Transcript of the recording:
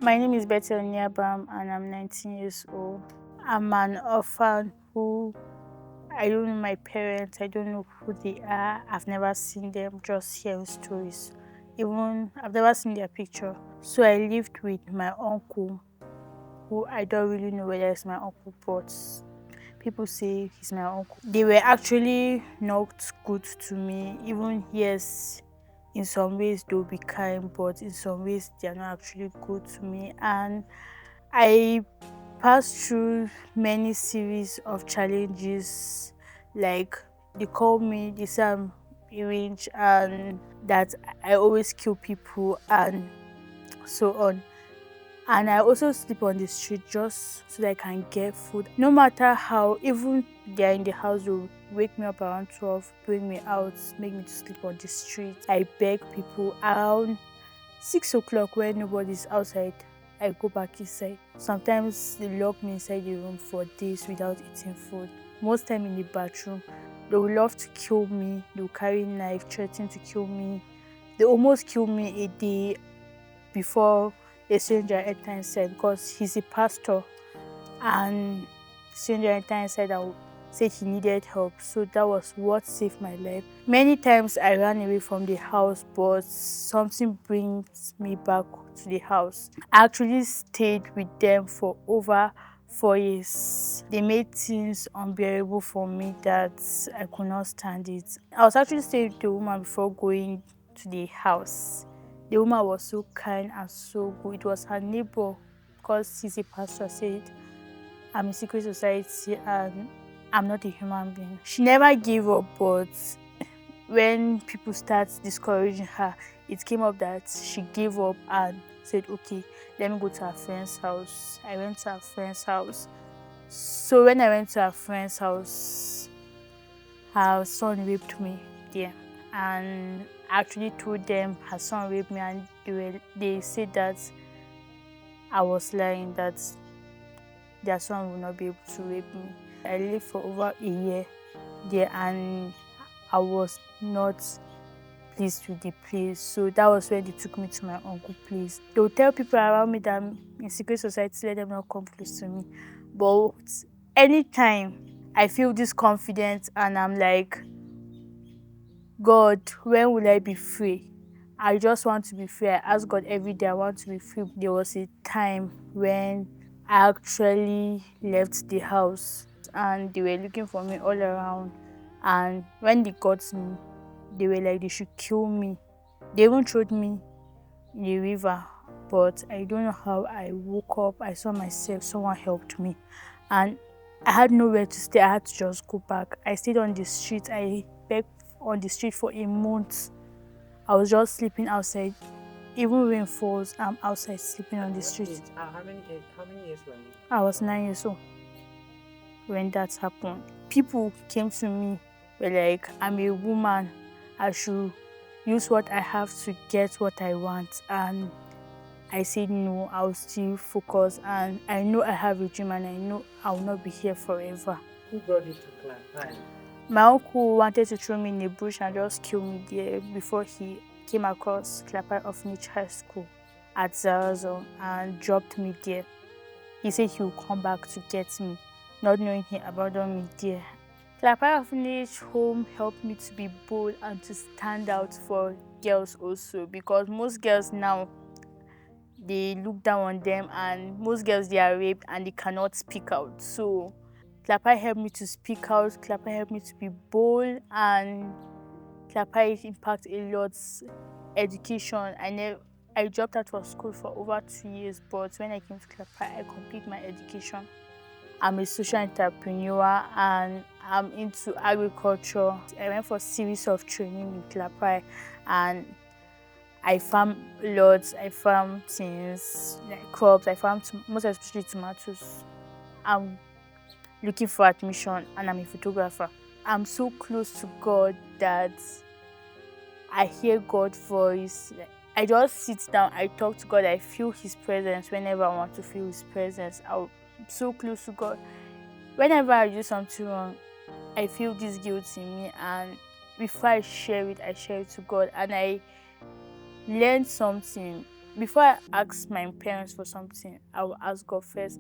My name is Betty Onyabam and I'm 19 years old. I'm an orphan who I don't know my parents, I don't know who they are. I've never seen them, just hearing stories. Even I've never seen their picture. So I lived with my uncle, who I don't really know whether it's my uncle, but people say he's my uncle. They were actually not good to me. Even yes, in some ways they'll be kind, but in some ways they're not actually good to me. And I passed through many series of challenges, like they call me, they say I'm range and that I always kill people and so on. And I also sleep on the street just so that I can get food. No matter how, even they're in the house, they'll wake me up around 12, bring me out, make me to sleep on the street. I beg people around 6 o'clock when nobody's outside. I go back inside. Sometimes they lock me inside the room for days without eating food. Most time in the bathroom. They will love to kill me. They will carry knife, threaten to kill me. They almost killed me a day before a stranger entered inside because he's a pastor and stranger entered inside and said he needed help. So that was what saved my life. Many times I ran away from the house, but something brings me back to the house. I actually stayed with them for over 4 years. They made things unbearable for me that I could not stand it. I was actually staying with the woman before going to the house. The woman was so kind and so good. It was her neighbor, because he's a pastor, said I'm in secret society and I'm not a human being. She never gave up, but when people start discouraging her, it came up that she gave up and said, okay, let me go to her friend's house. I went to her friend's house. So when I went to her friend's house, her son raped me there. And I actually told them her son raped me, and they said that I was lying, that their son will not be able to rape me. I lived for over a year there and I was not pleased with the place. So that was when they took me to my uncle's place. They would tell people around me that I'm in secret society, let them not come close to me. But anytime I feel this confidence and I'm like, God, when will I be free? I just want to be free. I ask God every day, I want to be free. There was a time when I actually left the house and they were looking for me all around. And when they got me, they were like, they should kill me. They even threw me in the river. But I don't know how I woke up. I saw myself, someone helped me. And I had nowhere to stay. I had to just go back. I stayed on the street. I begged on the street for a month. I was just sleeping outside. Even rain falls, I'm outside sleeping on the street. How many years were you? I was 9 years old when that happened. People came to me, were like, I'm a woman. I should use what I have to get what I want. And I said no, I'll still focus. And I know I have a dream and I know I will not be here forever. Who brought you to Clapai? My uncle wanted to throw me in a bush and just kill me there before he came across Clapai Orphanage High School at Zarazon and dropped me there. He said he would come back to get me, not knowing he abandoned me there. Clapai Orphanage Home helped me to be bold and to stand out for girls also, because most girls now, they look down on them, and most girls, they are raped and they cannot speak out. So Clapai helped me to speak out. Clapai helped me to be bold, and Clapai impact a lot education. I dropped out of school for over 2 years, but when I came to Clapai, I completed my education. I'm a social entrepreneur and I'm into agriculture. I went for a series of training in Clapai and I farm lots, I farm things like crops, I farm most especially tomatoes. I'm looking for admission and I'm a photographer. I'm so close to God that I hear God's voice. I just sit down, I talk to God, I feel His presence whenever I want to feel His presence. I'm so close to God. Whenever I do something wrong, I feel this guilt in me, and before I share it to God, and I learned something. before I ask my parents for something, I will ask God first.